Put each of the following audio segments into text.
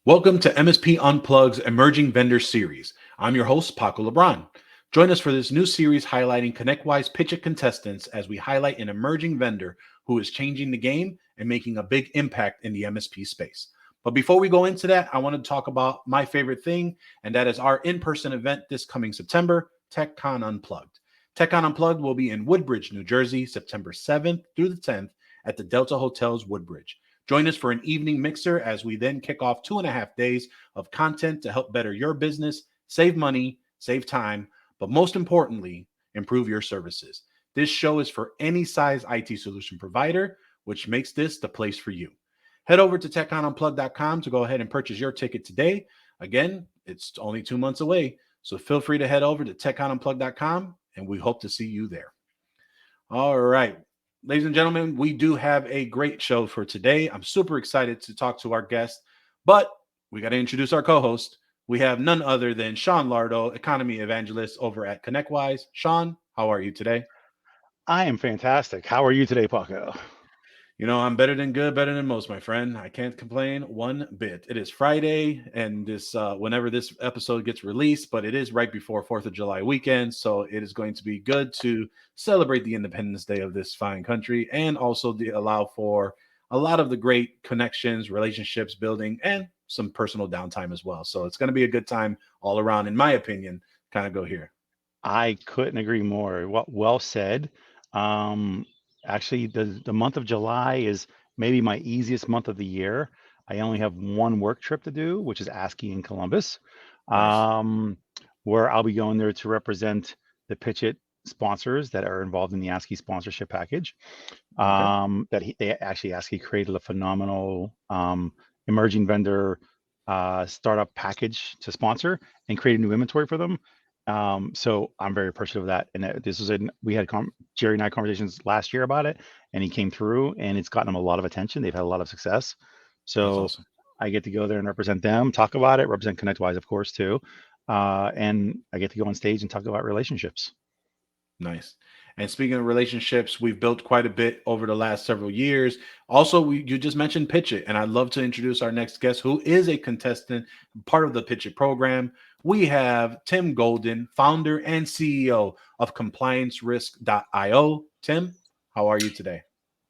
Welcome to MSP Unplugged's Emerging Vendor Series. I'm your host, Paco Lebron. Join us for this new series highlighting ConnectWise PitchIT contestants as we highlight an emerging vendor who is changing the game and making a big impact in the MSP space. But before we go into that, I want to talk about my favorite thing, and that is our in-person event this coming September, TechCon Unplugged. TechCon Unplugged will be in Woodbridge, New Jersey, September 7th through the 10th at the Delta Hotels Woodbridge. Join us for an evening mixer as we then kick off 2.5 days of content to help better your business, save money, save time, but most importantly, improve your services. This show is for any size IT solution provider, which makes this the place for you. Head over to techconunplugged.com to go ahead and purchase your ticket today. Again, it's only 2 months away, so feel free to head over to techconunplugged.com, and we hope to see you there. All right. Ladies and gentlemen, we do have a great show for today. I'm super excited to talk to our guest, but we got to introduce our co-host. We have none other than Sean Lardo, Economy Evangelist over at ConnectWise. Sean, how are you today? I am fantastic. How are you today, Paco? You know, I'm better than good, better than most, my friend. I can't complain one bit. It is Friday, and this whenever this episode gets released, but it is right before 4th of July weekend, so it is going to be good to celebrate the Independence Day of this fine country and also allow for a lot of the great connections, relationships building, and some personal downtime as well. So it's going to be a good time all around, in my opinion. Kind of go here. I couldn't agree more. Well said. Um, Actually, the month of July is maybe my easiest month of the year. I only have one work trip to do, which is ASCII in Columbus, Nice. um, where I'll be going there to represent the PitchIT sponsors that are involved in the ASCII sponsorship package. Okay. They actually ASCII created a phenomenal emerging vendor startup package to sponsor and create a new inventory for them. So I'm very appreciative of that. And this was we had Jerry and I conversations last year about it, and he came through, and it's gotten them a lot of attention. They've had a lot of success. That's So awesome. I get to go there and represent them, talk about it, represent ConnectWise, of course, too. And I get to go on stage and talk about relationships. Nice. And speaking of relationships, we've built quite a bit over the last several years. Also, you just mentioned PitchIT, and I'd love to introduce our next guest, who is a contestant, part of the PitchIT program. We have Tim Golden, founder and CEO of ComplianceRisk.io. Tim, how are you today?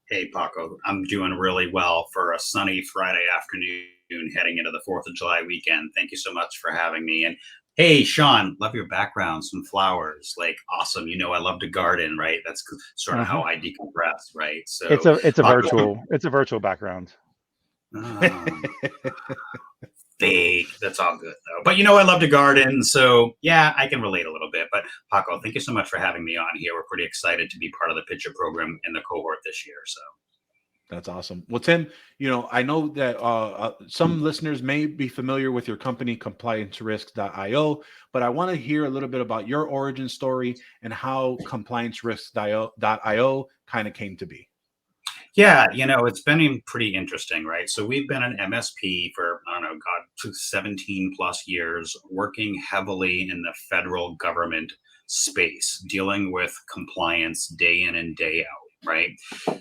Hey, Paco. I'm doing really well for a sunny Friday afternoon heading into the 4th of July weekend. Thank you so much for having me. And hey, Sean, love your background, some flowers, like awesome. You know, I love to garden, right? That's sort of Uh-huh. how I decompress, right? So It's a Paco, virtual background. fake. That's all good though. But you know, I love to garden, so yeah, I can relate a little bit. But Paco, thank you so much for having me on here. We're pretty excited to be part of the pitcher program in the cohort this year. So That's awesome. Well, Tim, you know, I know that some listeners may be familiar with your company, ComplianceRisk.io, but I want to hear a little bit about your origin story and how ComplianceRisk.io kind of came to be. yeah, you know, it's been pretty interesting, right? So we've been an MSP for, I don't know, God, 17 plus years, working heavily in the federal government space, dealing with compliance day in and day out, right?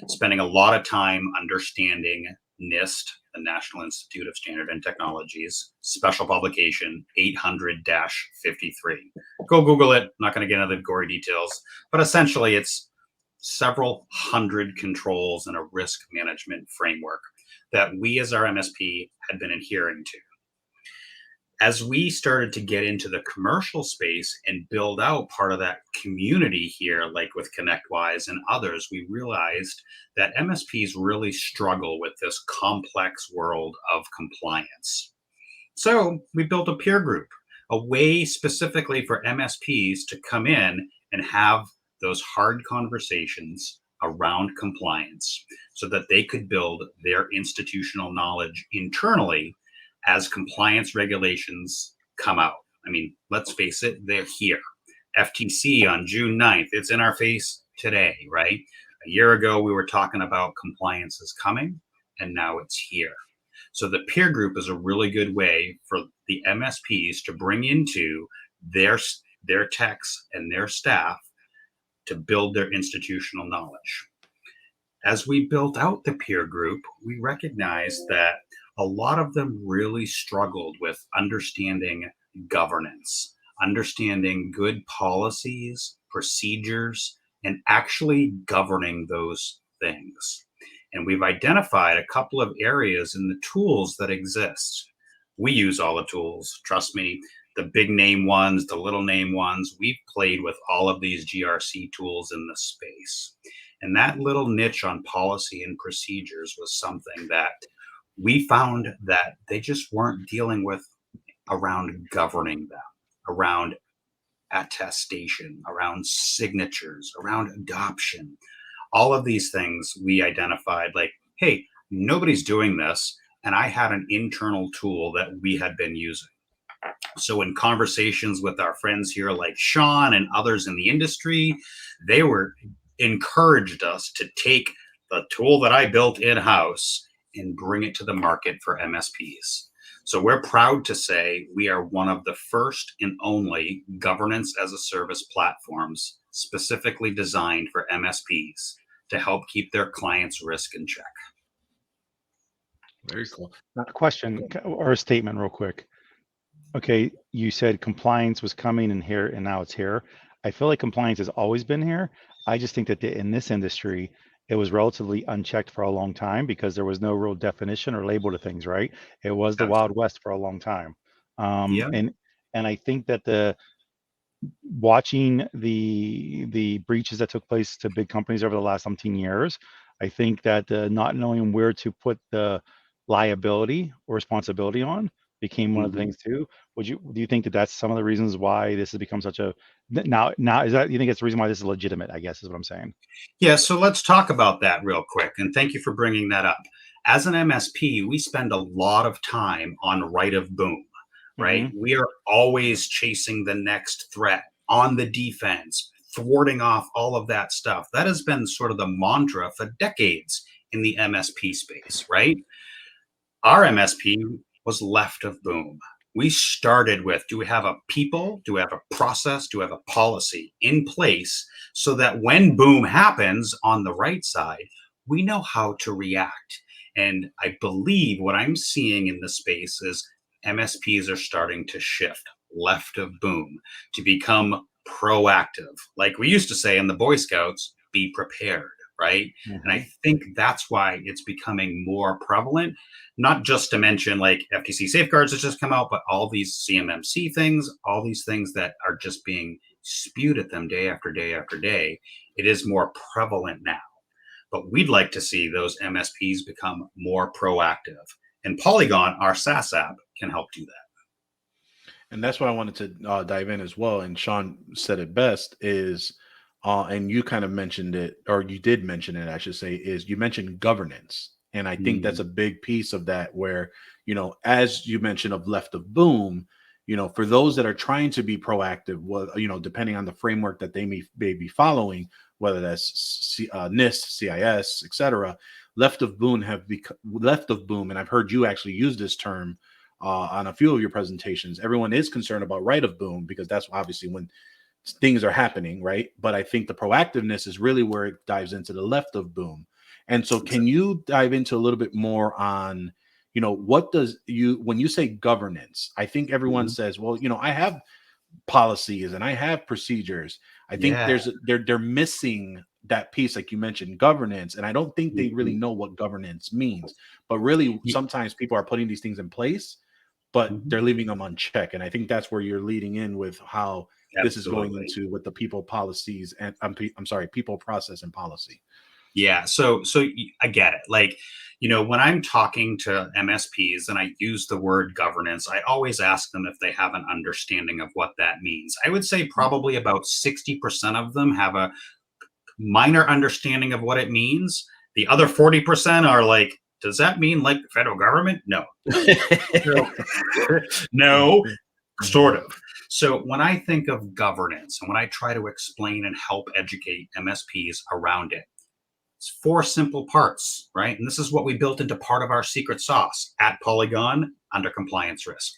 Spending a lot of time understanding NIST, the National Institute of Standard and Technologies, special publication 800 53. Go Google it. I'm not going to get into the gory details, but essentially it's several hundred controls and a risk management framework that we as our MSP had been adhering to. As we started to get into the commercial space and build out part of that community here, like with ConnectWise and others, we realized that MSPs really struggle with this complex world of compliance. So we built a peer group, a way specifically for MSPs to come in and have those hard conversations around compliance so that they could build their institutional knowledge internally as compliance regulations come out. I mean, let's face it, they're here. FTC on June 9th, it's in our face today, right? A year ago, we were talking about compliance is coming, and now it's here. So the peer group is a really good way for the MSPs to bring into their techs and their staff to build their institutional knowledge. As we built out the peer group, we recognized that a lot of them really struggled with understanding governance, understanding good policies, procedures, and actually governing those things. And we've identified a couple of areas in the tools that exist. We use all the tools, trust me, the big name ones, the little name ones. We've played with all of these GRC tools in the space. And that little niche on policy and procedures was something that we found that they just weren't dealing with around governing them, around attestation, around signatures, around adoption. All of these things we identified like, hey, nobody's doing this. And I had an internal tool that we had been using. So in conversations with our friends here like Sean and others in the industry, they were encouraged us to take the tool that I built in-house and bring it to the market for MSPs. So we're proud to say we are one of the first and only governance as a service platforms specifically designed for MSPs to help keep their clients' risk in check. Very cool. A question or a statement real quick. Okay, you said compliance was coming in here and now it's here. I feel like compliance has always been here. I just think that in this industry, it was relatively unchecked for a long time because there was no real definition or label to things, right? It was the Wild West for a long time. Yeah. And I think that watching the breaches that took place to big companies over the last umpteen years, I think that not knowing where to put the liability or responsibility on became one of the things too. Do you think that that's some of the reasons why this has become such a now is that you think it's the reason why this is legitimate, I guess is what I'm saying. Yeah, so let's talk about that real quick. And thank you for bringing that up. As an MSP, we spend a lot of time on right of boom, right? We are always chasing the next threat, on the defense, thwarting off all of that stuff. That has been sort of the mantra for decades in the MSP space, right? Our MSP was left of boom. We started with, do we have a people, do we have a process, do we have a policy in place so that when boom happens on the right side, we know how to react. And I believe what I'm seeing in the space is MSPs are starting to shift left of boom to become proactive. Like we used to say in the Boy Scouts, be prepared, right? And I think that's why it's becoming more prevalent, not just to mention like FTC safeguards that just come out, but all these CMMC things, all these things that are just being spewed at them day after day after day. It is more prevalent now. But we'd like to see those MSPs become more proactive. And Polygon, our SaaS app, can help do that. And that's what I wanted to dive in as well. And Sean said it best is, and you kind of mentioned it, or you did mention it, I should say, is you mentioned governance. And I think that's a big piece of that where, as you mentioned of left of boom, for those that are trying to be proactive, well, depending on the framework that they may be following, whether that's NIST, CIS, etc., left of boom, and I've heard you actually use this term on a few of your presentations. Everyone is concerned about right of boom because that's obviously when things are happening, right? But I think the proactiveness is really where it dives into the left of boom. And so can you dive into a little bit more on, what when you say governance, I think everyone says, well, I have policies and I have procedures. I think they're missing that piece, like you mentioned, governance. And I don't think they really know what governance means, but really sometimes people are putting these things in place, but they're leaving them unchecked. And I think that's where you're leading in with how this is going into with the people policies and people process and policy. Yeah. So I get it. Like, when I'm talking to MSPs and I use the word governance, I always ask them if they have an understanding of what that means. I would say probably about 60% of them have a minor understanding of what it means. The other 40% are like, does that mean like the federal government? No. No, sort of. So when I think of governance and when I try to explain and help educate MSPs around it, it's 4 simple parts, right? And this is what we built into part of our secret sauce at Polygon under compliance risk.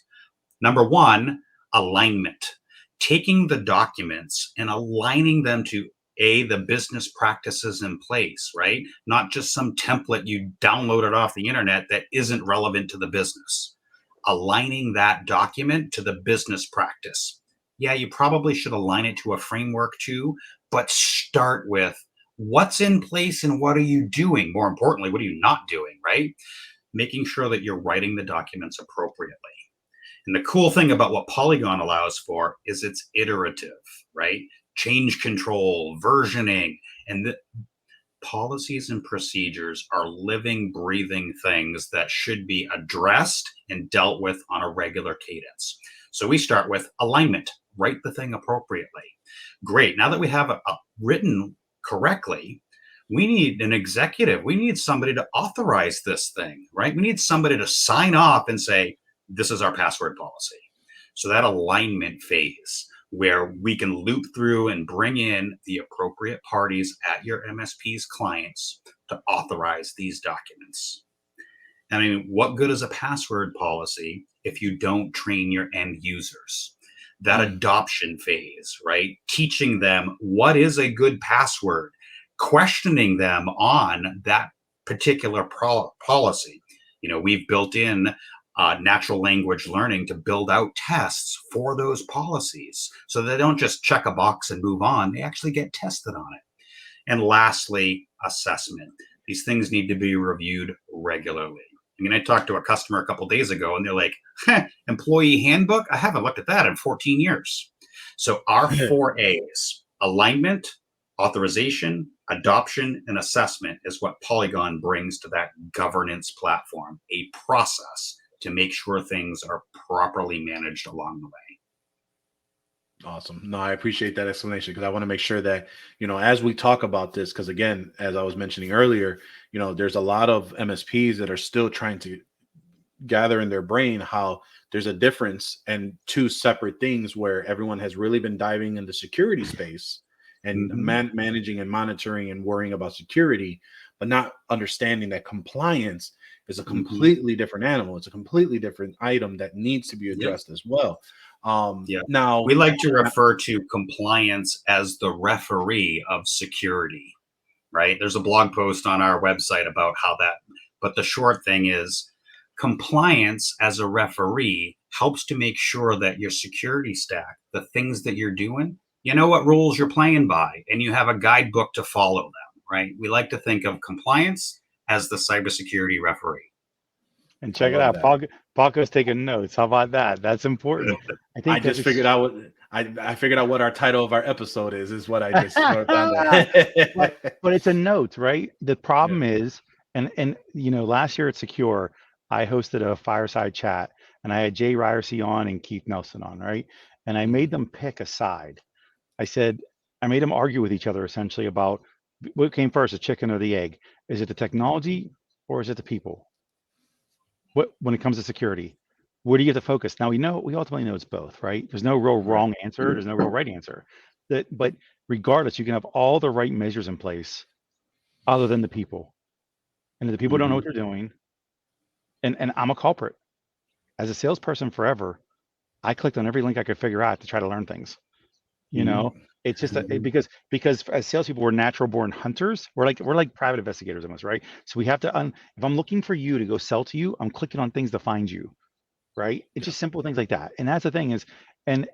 Number 1, alignment. Taking the documents and aligning them to the business practices in place, right? Not just some template you downloaded off the internet that isn't relevant to the business. Aligning that document to the business practice. Yeah, you probably should align it to a framework too, but start with what's in place and what are you doing? More importantly, what are you not doing, right? Making sure that you're writing the documents appropriately. And the cool thing about what Polygon allows for is it's iterative, right? Change control, versioning, and the policies and procedures are living, breathing things that should be addressed and dealt with on a regular cadence. So we start with alignment, write the thing appropriately. Great. Now that we have a written correctly, we need an executive. We need somebody to authorize this thing, right? We need somebody to sign off and say, this is our password policy. So that alignment phase where we can loop through and bring in the appropriate parties at your MSP's clients to authorize these documents. I mean, what good is a password policy if you don't train your end users? That adoption phase, right? Teaching them what is a good password, questioning them on that particular policy. We've built in natural language learning to build out tests for those policies so they don't just check a box and move on. They actually get tested on it. And lastly, assessment. These things need to be reviewed regularly. I mean, I talked to a customer a couple of days ago and they're like, employee handbook? I haven't looked at that in 14 years. So our 4 A's, alignment, authorization, adoption, and assessment is what Polygon brings to that governance platform, a process to make sure things are properly managed along the way. Awesome. No, I appreciate that explanation because I want to make sure that, as we talk about this, because again, as I was mentioning earlier, there's a lot of MSPs that are still trying to gather in their brain how there's a difference and 2 separate things where everyone has really been diving into security space and managing and monitoring and worrying about security, but not understanding that compliance is a completely different animal. It's a completely different item that needs to be addressed as well. Now we like to refer to compliance as the referee of security, right? There's a blog post on our website about how that, but the short thing is compliance as a referee helps to make sure that your security stack, the things that you're doing, you know what rules you're playing by, and you have a guidebook to follow them, right? We like to think of compliance as the cybersecurity referee. And check it out. Paco's taking notes. How about that? That's important. I just figured out what I figured out what our title of our episode is what I just found out. But it's a note, right? The problem is, and last year at Secure, I hosted a fireside chat and I had Jay Ryerson on and Keith Nelson on, right? And I made them pick a side. I made them argue with each other essentially about what came first, the chicken or the egg. Is it the technology or is it the people? When it comes to security, where do you get to focus? Now we ultimately know it's both, right? There's no real wrong answer. There's no real right answer. But regardless, you can have all the right measures in place other than the people. And if the people don't know what they're doing, and I'm a culprit. As a salesperson forever, I clicked on every link I could figure out to try to learn things. It's just because as salespeople, we're natural born hunters. We're like private investigators almost, right? So we have to if I'm looking for you to go sell to you, I'm clicking on things to find you, right? It's just simple things like that. And that's the thing is, and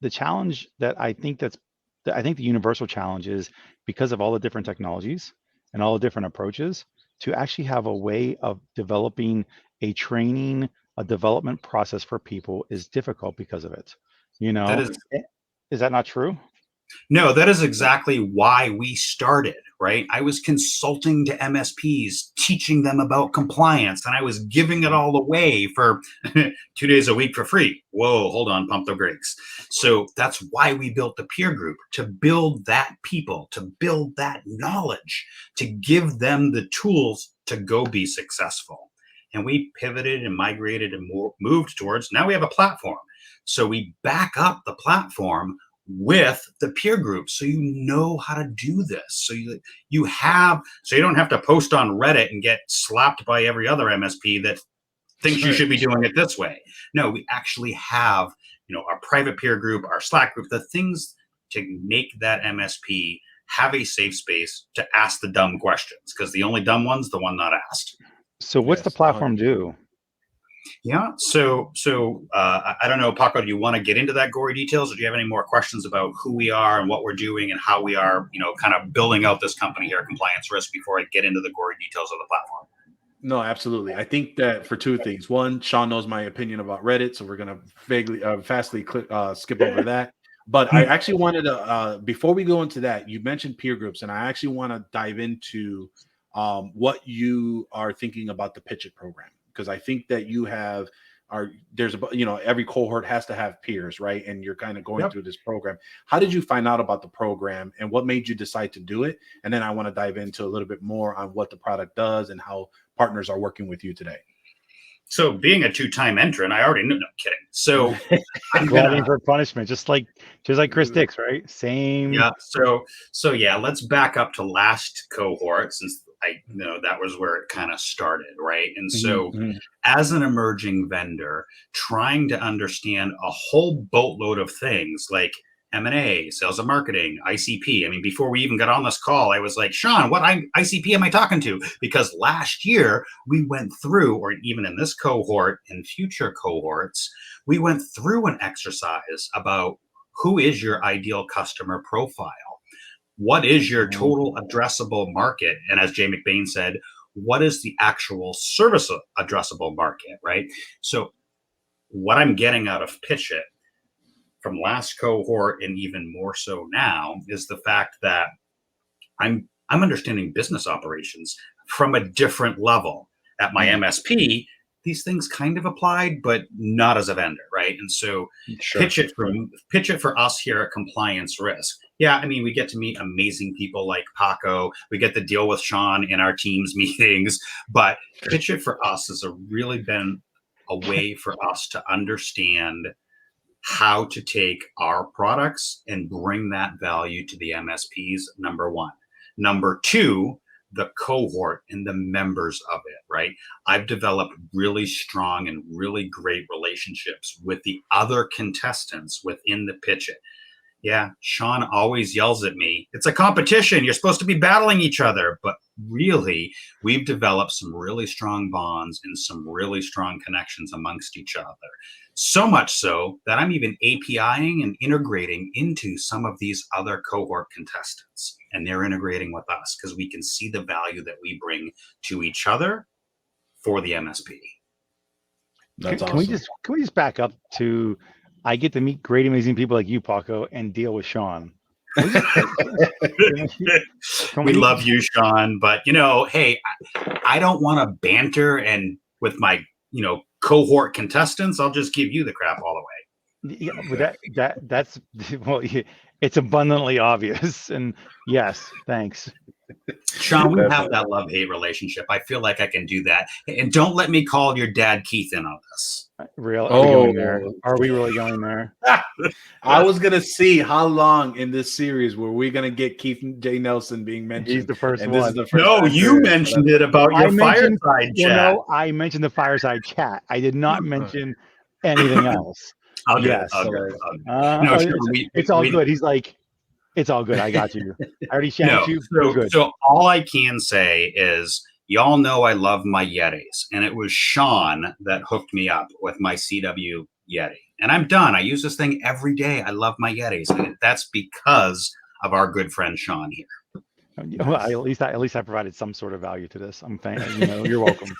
the challenge that I think the universal challenge is because of all the different technologies and all the different approaches to actually have a way of developing a development process for people is difficult because of it. Is that not true? No, that is exactly why we started, right? I was consulting to MSPs, teaching them about compliance, and I was giving it all away for 2 days a week for free. Whoa, hold on, pump the brakes. So that's why we built the peer group, to build that people, to build that knowledge, to give them the tools to go be successful. And we pivoted and migrated and moved towards, now we have a platform. So we back up the platform with the peer group, so you know how to do this. So you don't have to post on Reddit and get slapped by every other MSP that thinks you should be doing it this way. No, we actually have, our private peer group, our Slack group, the things to make that MSP have a safe space to ask the dumb questions, because the only dumb one's the one not asked. So what's the platform do? Yeah. So I don't know, Paco, do you want to get into that gory details, or do you have any more questions about who we are and what we're doing and how we are, kind of building out this company here, Compliance Risk, before I get into the gory details of the platform? No, absolutely. I think that for two things. One, Sean knows my opinion about Reddit, so we're going to fastly skip over that. But I actually wanted to, before we go into that, you mentioned peer groups, and I actually want to dive into what you are thinking about the PitchIT program, because I think that every cohort has to have peers, right? And you're kind of going through this program. How did you find out about the program, and what made you decide to do it? And then I want to dive into a little bit more on what the product does and how partners are working with you today. So being a two-time entrant, I already knew. No, kidding. So I'm going for punishment, just like Chris Dix, right? Same. Yeah. So yeah, let's back up to last cohort, since I know that was where it kind of started, right? And so as an emerging vendor, trying to understand a whole boatload of things like M&A, sales and marketing, ICP. I mean, before we even got on this call, I was like, Sean, what ICP am I talking to? Because last year we went through, or even in this cohort and future cohorts, we went through an exercise about who is your ideal customer profile? What is your total addressable market? And as Jay McBain said, what is the actual service addressable market, right? So what I'm getting out of PitchIT from last cohort, and even more so now, is the fact that I'm understanding business operations from a different level. At my MSP, these things kind of applied, but not as a vendor, right? And so PitchIT for us here at Compliance Risk. Yeah, I mean, we get to meet amazing people like Paco. We get to deal with Sean in our teams meetings, but PitchIT for us has really been a way for us to understand how to take our products and bring that value to the MSPs, number one. Number two, the cohort and the members of it, right? I've developed really strong and really great relationships with the other contestants within the PitchIT. Yeah, Sean always yells at me, it's a competition, you're supposed to be battling each other. But really, we've developed some really strong bonds and some really strong connections amongst each other. So much so that I'm even APIing and integrating into some of these other cohort contestants. And they're integrating with us because we can see the value that we bring to each other for the MSP. That's awesome. Can we just back up to, I get to meet great, amazing people like you, Paco, and deal with Sean. We love you, Sean, but hey, I don't want to banter and with my cohort contestants. I'll just give you the crap all the way. Yeah, but that's well, it's abundantly obvious. And yes, thanks. Sean, we have that love-hate relationship. I feel like I can do that. And don't let me call your dad Keith in on this. Really? Are we going there? Are we really going there? I was going to see how long in this series were we going to get Keith J. Nelson being mentioned. He's the first one. This is the first no, you mentioned it about your fireside chat. No, I mentioned the fireside chat. I did not mention anything else. I'll get it. No, it's all good. He's like, it's all good. I got you. I already shouted you. So all I can say is, y'all know I love my Yetis, and it was Sean that hooked me up with my CW Yeti. And I'm done. I use this thing every day. I love my Yetis, and that's because of our good friend Sean here. Well, at least I provided some sort of value to this. I'm thankful. You're welcome.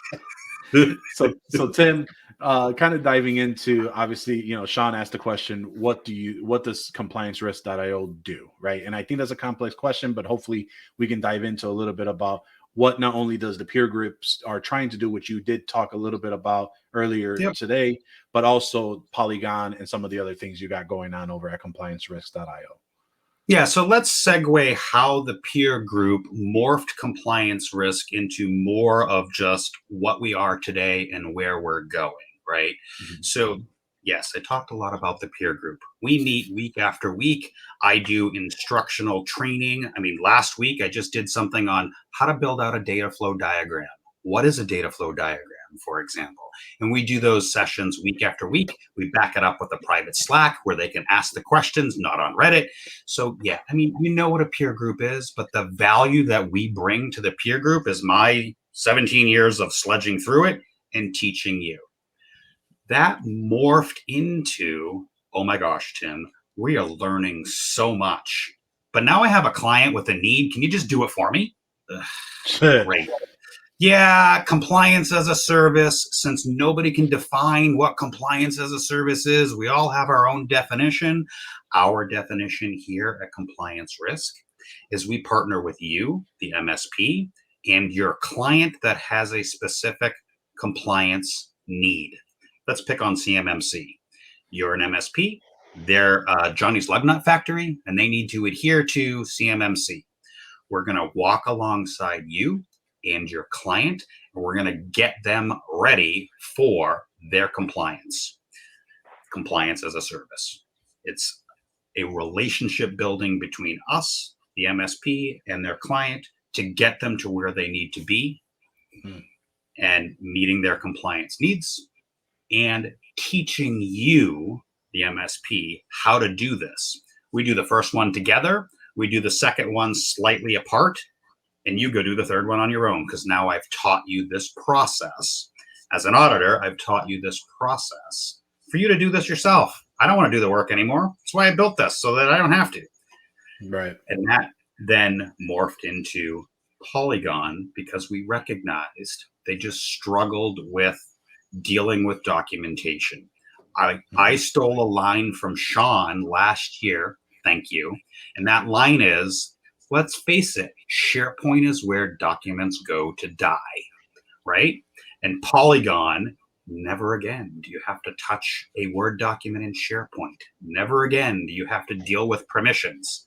So Tim, kind of diving into, obviously, Sean asked the question, what does ComplianceRisk.io do, right? And I think that's a complex question, but hopefully we can dive into a little bit about what not only does the peer groups are trying to do, which you did talk a little bit about earlier today, but also Polygon and some of the other things you got going on over at ComplianceRisk.io. Yeah, so let's segue how the peer group morphed compliance risk into more of just what we are today and where we're going, right? Mm-hmm. So yes, I talked a lot about the peer group. We meet week after week. I do instructional training. I mean, last week I just did something on how to build out a data flow diagram. What is a data flow diagram? for example. And we do those sessions week after week. We back it up with a private Slack where they can ask the questions, not on Reddit. So yeah, I mean, you know what a peer group is, but the value that we bring to the peer group is my 17 years of sledging through it and teaching you. That morphed into, oh my gosh, Tim, we are learning so much. But now I have a client with a need. Can you just do it for me? Great. Yeah, compliance as a service. Since nobody can define what compliance as a service is, we all have our own definition. Our definition here at Compliance Risk is we partner with you, the MSP, and your client that has a specific compliance need. Let's pick on CMMC. You're an MSP. They're Johnny's Lug Nut Factory, and they need to adhere to CMMC. We're going to walk alongside you and your client, and we're going to get them ready for their compliance. Compliance as a service. It's a relationship building between us, the MSP, and their client to get them to where they need to be and meeting their compliance needs and teaching you, the MSP, how to do this. We do the first one together. We do the second one slightly apart, and you go do the third one on your own, because now I've taught you this process. As an auditor, I've taught you this process for you to do this yourself. I don't want to do the work anymore. That's why I built this, so that I don't have to. Right. And that then morphed into Polygon because we recognized they just struggled with dealing with documentation. I stole a line from Sean last year, thank you. And that line is, let's face it, SharePoint is where documents go to die, right? And Polygon, never again do you have to touch a Word document in SharePoint. Never again do you have to deal with permissions.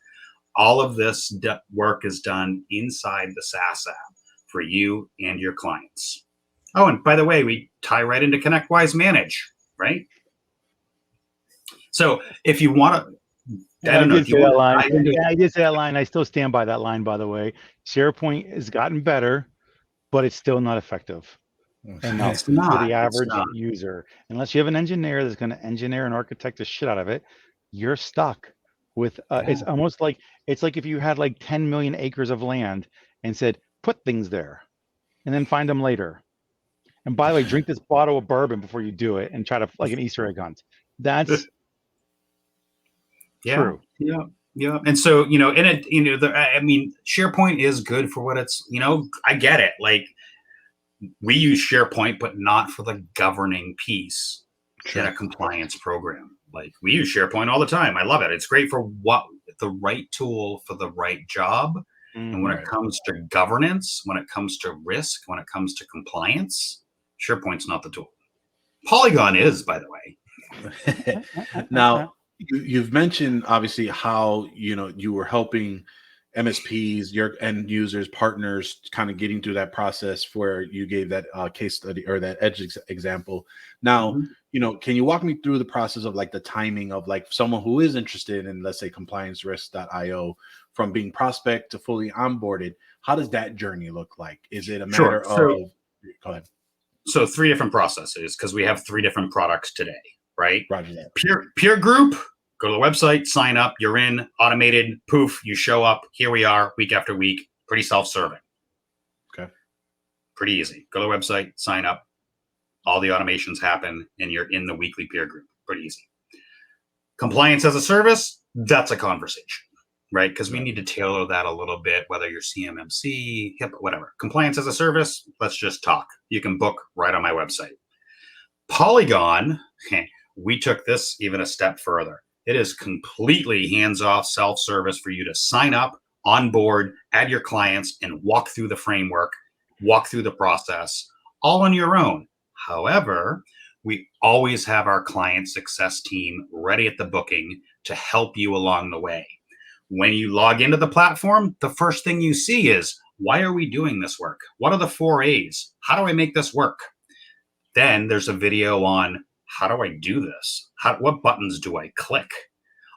All of this work is done inside the SaaS app for you and your clients. Oh, and by the way, we tie right into ConnectWise Manage, right? So if you want to, I don't know. I did say that line. I still stand by that line, by the way. SharePoint has gotten better, but it's still not effective. And It's not for the average user. Unless you have an engineer that's going to engineer and architect the shit out of it, you're stuck with, it's almost like, it's like if you had like 10 million acres of land and said, put things there and then find them later. And by the way, drink this bottle of bourbon before you do it and try to, like an Easter egg hunt. That's true. Yeah. And so, in it, I mean, SharePoint is good for what it's, I get it. Like, we use SharePoint, but not for the governing piece in a compliance program. Like, we use SharePoint all the time. I love it. It's great for the right tool for the right job. And when it comes to governance, when it comes to risk, when it comes to compliance, SharePoint's not the tool. Polygon is, by the way. Now, you've mentioned obviously how you were helping MSPs, your end users, partners, kind of getting through that process where you gave that case study or that edge example. Now, can you walk me through the process of like the timing of like someone who is interested in, let's say, compliancerisk.io, from being prospect to fully onboarded? How does that journey look like? Is it a matter of? Go ahead. So 3 different processes, because we have 3 different products today, right? Roger that. Peer group. Go to the website, sign up, you're in, automated, poof, you show up. Here we are, week after week, pretty self-serving. Okay. Pretty easy. Go to the website, sign up, all the automations happen, and you're in the weekly peer group. Pretty easy. Compliance as a service, that's a conversation, right? Because we need to tailor that a little bit, whether you're CMMC, HIPAA, whatever. Compliance as a service, let's just talk. You can book right on my website. Polygon, we took this even a step further. It is completely hands-off self-service for you to sign up, onboard, add your clients, and walk through the framework, walk through the process, all on your own. However, we always have our client success team ready at the booking to help you along the way. When you log into the platform, the first thing you see is, why are we doing this work? What are the 4 A's? How do I make this work? Then there's a video on, how do I do this? What buttons do I click?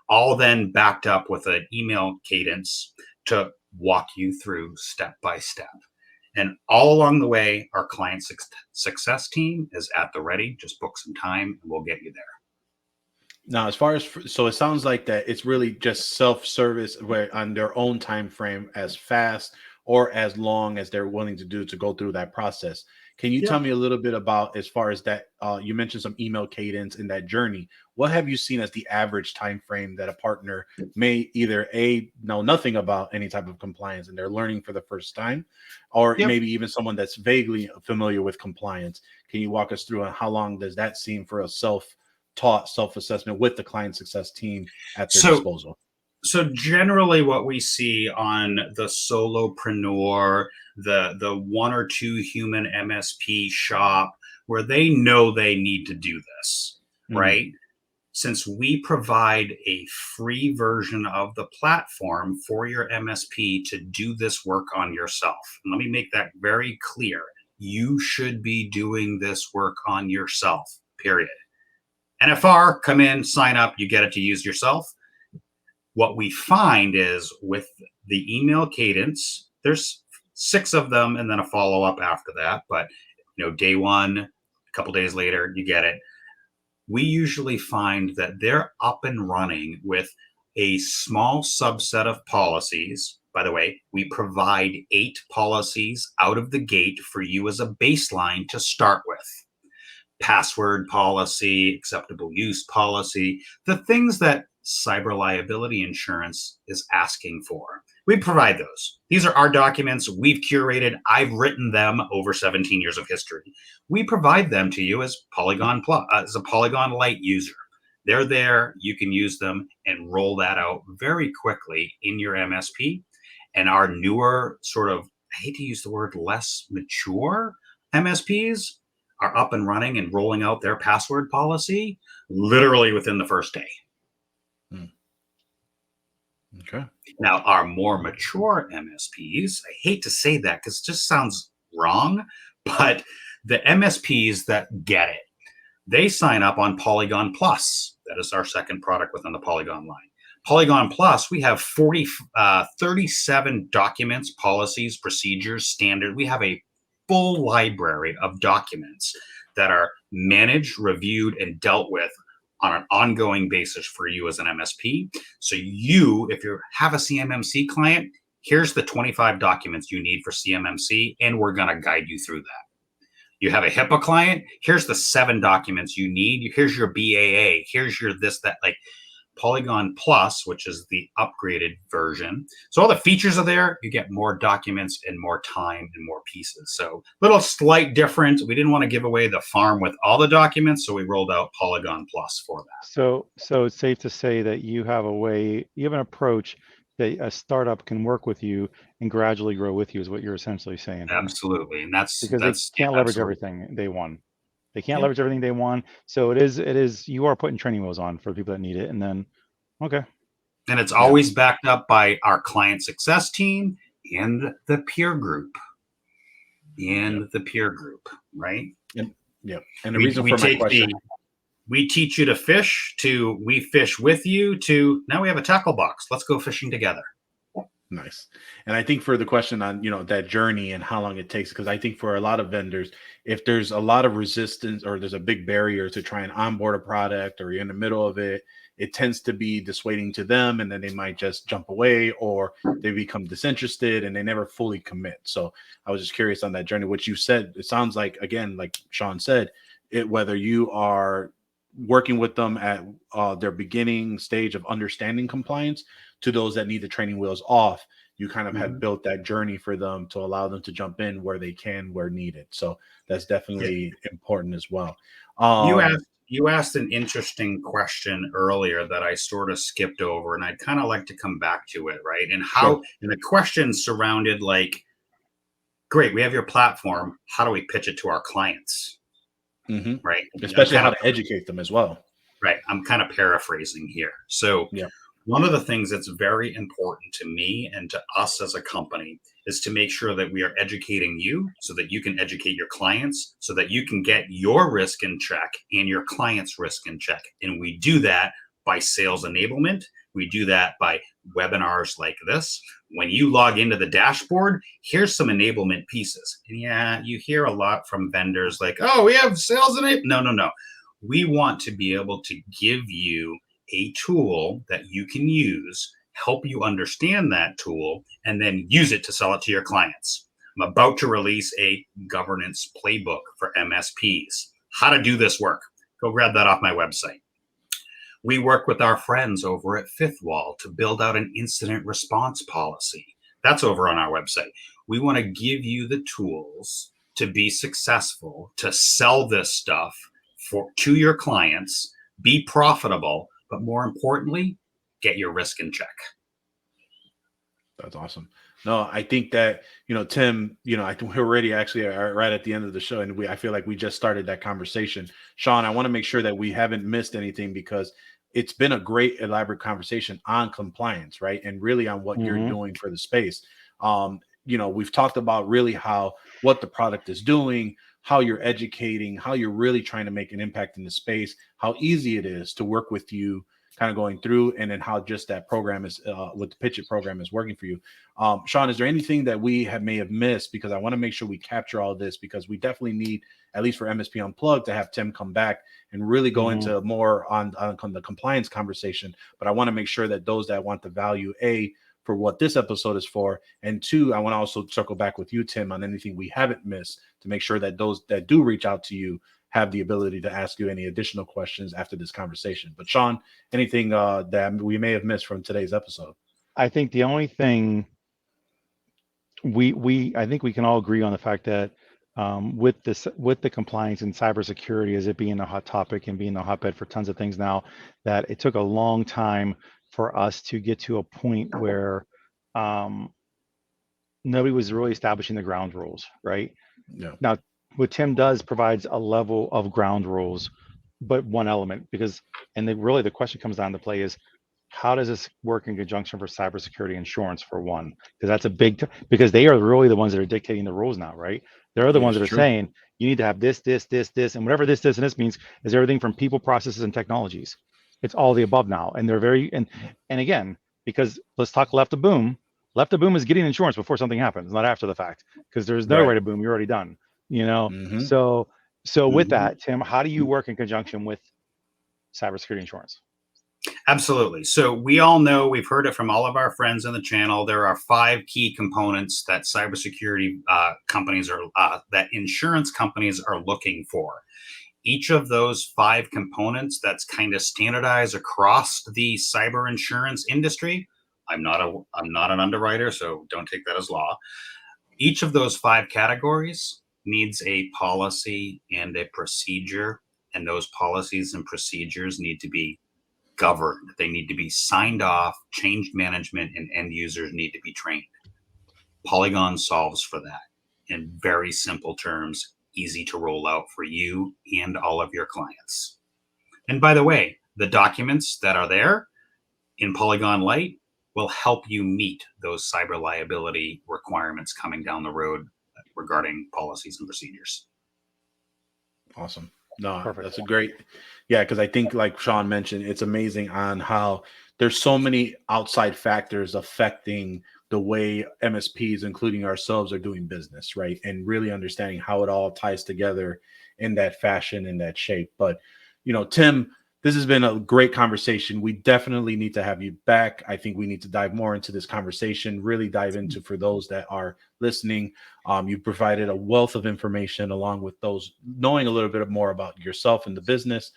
All then backed up with an email cadence to walk you through step by step. And all along the way, our client success team is at the ready. Just book some time and we'll get you there. Now, as far as so, it sounds like that it's really just self-service, where on their own time frame, as fast or as long as they're willing to do to go through that process. Can you tell me a little bit about, as far as that? You mentioned some email cadence in that journey. What have you seen as the average time frame that a partner may either know nothing about any type of compliance and they're learning for the first time, or maybe even someone that's vaguely familiar with compliance? Can you walk us through on how long does that seem for a self-taught self-assessment with the client success team at their disposal? So generally what we see on the solopreneur, the one or two human MSP shop, where they know they need to do this, right? Since we provide a free version of the platform for your MSP to do this work on yourself. And let me make that very clear. You should be doing this work on yourself, period. NFR, come in, sign up, you get it to use yourself. What we find is with the email cadence, there's 6 of them and then a follow-up after that. But day one, a couple days later, you get it. We usually find that they're up and running with a small subset of policies. By the way, we provide 8 policies out of the gate for you as a baseline to start with. Password policy, acceptable use policy, the things that cyber liability insurance is asking for. We provide those. These are our documents. We've curated. I've written them over 17 years of history. We provide them to you as Polygon Plus, as a Polygon Lite user. They're there. You can use them and roll that out very quickly in your MSP. And our newer sort of, I hate to use the word less mature MSPs are up and running and rolling out their password policy literally within the first day. Okay. Now, our more mature MSPs, I hate to say that because it just sounds wrong, but the MSPs that get it, they sign up on Polygon Plus. That is our second product within the Polygon line. Polygon Plus, we have 37 documents, policies, procedures, standard. We have a full library of documents that are managed, reviewed, and dealt with on an ongoing basis for you as an MSP. So you, if you have a CMMC client, here's the 25 documents you need for CMMC, and we're going to guide you through that. You have a HIPAA client, here's the 7 documents you need. Here's your BAA, here's your this, that, like Polygon Plus, which is the upgraded version. So all the features are there. You get more documents and more time and more pieces. So little slight difference. We didn't want to give away the farm with all the documents, so we rolled out Polygon Plus for that. So it's safe to say that you have an approach that a startup can work with you and gradually grow with you, is what you're essentially saying. Absolutely. And that's because they can't leverage everything day one. They can't leverage everything day one. So it is, you are putting training wheels on for people that need it. And then, okay. And it's always backed up by our client success team and the peer group. Right? And the reason for my question. We teach you to fish, to we fish with you, to now we have a tackle box. Let's go fishing together. Nice. And I think for the question on, that journey and how long it takes, because I think for a lot of vendors, if there's a lot of resistance or there's a big barrier to try and onboard a product, or you're in the middle of it, it tends to be dissuading to them, and then they might just jump away, or they become disinterested and they never fully commit. So I was just curious on that journey, which you said, it sounds like, again, like Sean said, whether you are working with them at their beginning stage of understanding compliance to those that need the training wheels off, you kind of have built that journey for them to allow them to jump in where they can, where needed. So that's definitely important as well. You asked an interesting question earlier that I sort of skipped over, and I'd kind of like to come back to it, right? And how, and the question surrounded like, great, we have your platform. How do we pitch it to our clients? Right. Especially how to educate them as well. Right. I'm kind of paraphrasing here. So one of the things that's very important to me and to us as a company is to make sure that we are educating you so that you can educate your clients, so that you can get your risk in check and your clients' risk in check. And we do that by sales enablement. We do that by webinars like this. When you log into the dashboard, here's some enablement pieces. And yeah, you hear a lot from vendors like, oh, we have sales enablement. No. We want to be able to give you a tool that you can use, help you understand that tool, and then use it to sell it to your clients. I'm about to release a governance playbook for MSPs. How to do this work. Go grab that off my website. We work with our friends over at Fifth Wall to build out an incident response policy. That's over on our website. We want to give you the tools to be successful, to sell this stuff to your clients, be profitable, but more importantly, get your risk in check. That's awesome. No, I think that, Tim, I think we're already actually right at the end of the show, and I feel like we just started that conversation. Sean, I want to make sure that we haven't missed anything, because it's been a great elaborate conversation on compliance, right? And really on what you're doing for the space. We've talked about really what the product is doing, how you're educating, how you're really trying to make an impact in the space, how easy it is to work with you kind of going through, and then how just that program is with the PitchIT program is working for you. Sean, is there anything that we may have missed? Because I want to make sure we capture all this, because we definitely need, at least for MSP Unplugged, to have Tim come back and really go into more on the compliance conversation. But I want to make sure that those that want the value, for what this episode is for, and two, I want to also circle back with you, Tim, on anything we haven't missed, to make sure that those that do reach out to you have the ability to ask you any additional questions after this conversation. But Sean, anything that we may have missed from today's episode? I think the only thing I think we can all agree on the fact that with the compliance and cybersecurity, as it being a hot topic and being a hotbed for tons of things now, that it took a long time for us to get to a point where nobody was really establishing the ground rules, right? Yeah. Now, what Tim does provides a level of ground rules, but one element, really the question comes down to play is, how does this work in conjunction for cybersecurity insurance, for one? Because that's a because they are really the ones that are dictating the rules now, right? They're the ones that are saying, you need to have this, and whatever this, and this means is everything from people, processes, and technologies. It's all the above now. And they're and again, because let's talk left of boom. Left of boom is getting insurance before something happens, not after the fact, because there's no right of boom. You're already done, So with that, Tim, how do you work in conjunction with cybersecurity insurance? Absolutely. So we all know, we've heard it from all of our friends on the channel, there are 5 key components that cybersecurity companies that insurance companies are looking for. Each of those 5 components that's kind of standardized across the cyber insurance industry. I'm not an underwriter, so don't take that as law. Each of those 5 categories needs a policy and a procedure, and those policies and procedures need to be governed. They need to be signed off, change management, and end users need to be trained. Polygon solves for that in very simple terms, easy to roll out for you and all of your clients. And by the way, the documents that are there in Polygon Lite will help you meet those cyber liability requirements coming down the road regarding policies and procedures. Awesome. No, Perfect. That's a great, because I think, like Sean mentioned, it's amazing on how there's so many outside factors affecting the way MSPs, including ourselves, are doing business, right? And really understanding how it all ties together in that fashion, in that shape. But, Tim, this has been a great conversation. We definitely need to have you back. I think we need to dive more into this conversation, really dive into, for those that are listening, you provided a wealth of information, along with those knowing a little bit more about yourself and the business.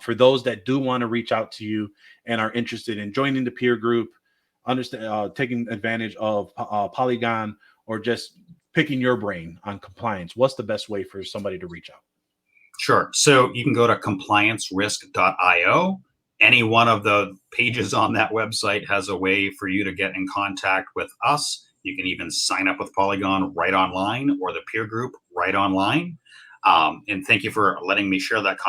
For those that do want to reach out to you and are interested in joining the peer group, taking advantage of Polygon, or just picking your brain on compliance, what's the best way for somebody to reach out? Sure. So you can go to compliancerisk.io. Any one of the pages on that website has a way for you to get in contact with us. You can even sign up with Polygon right online, or the peer group right online. And thank you for letting me share that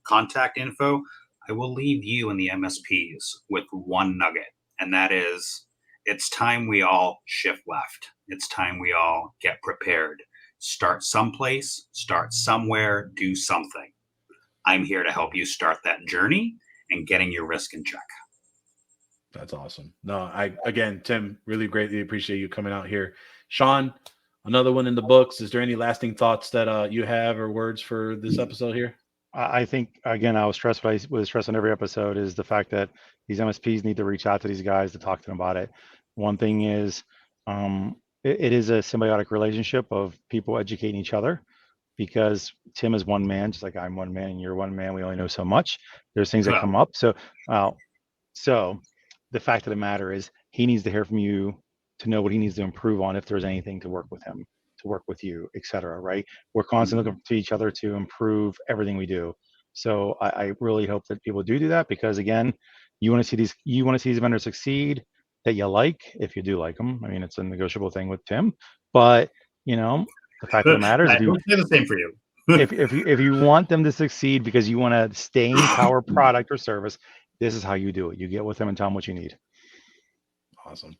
contact info. I will leave you and the MSPs with one nugget, and that is, it's time we all shift left. It's time we all get prepared. Start someplace, start somewhere, do something. I'm here to help you start that journey and getting your risk in check. That's awesome. No, again, Tim, really greatly appreciate you coming out here. Sean, another one in the books. Is there any lasting thoughts that you have or words for this episode here? I think, again, I was stressed, what I was stressed on every episode is the fact that these MSPs need to reach out to these guys to talk to them about it. One thing is, it is a symbiotic relationship of people educating each other, because Tim is one man, just like I'm one man and you're one man. We only know so much. There's things that come up. So, so the fact of the matter is, he needs to hear from you to know what he needs to improve on, if there's anything to work with him, to work with you, etc. Right? We're constantly looking to each other to improve everything we do. So I really hope that people do that, because again, you want to see these vendors succeed that you like, if you do like them. I mean, it's a negotiable thing with Tim, but the fact of the matter is, I don't say the same for you. if you want them to succeed because you want a staying power product or service, this is how you do it. You get with them and tell them what you need. Awesome.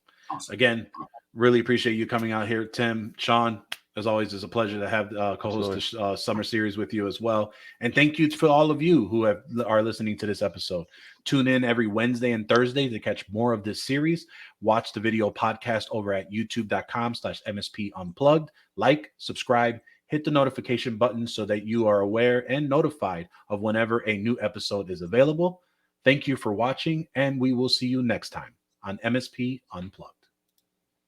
Again, really appreciate you coming out here, Tim. Sean, as always, it's a pleasure to have co-host the summer series with you as well. And thank you for all of you who are listening to this episode. Tune in every Wednesday and Thursday to catch more of this series. Watch the video podcast over at youtube.com/MSP Unplugged. Like, subscribe, hit the notification button so that you are aware and notified of whenever a new episode is available. Thank you for watching, and we will see you next time on MSP Unplugged.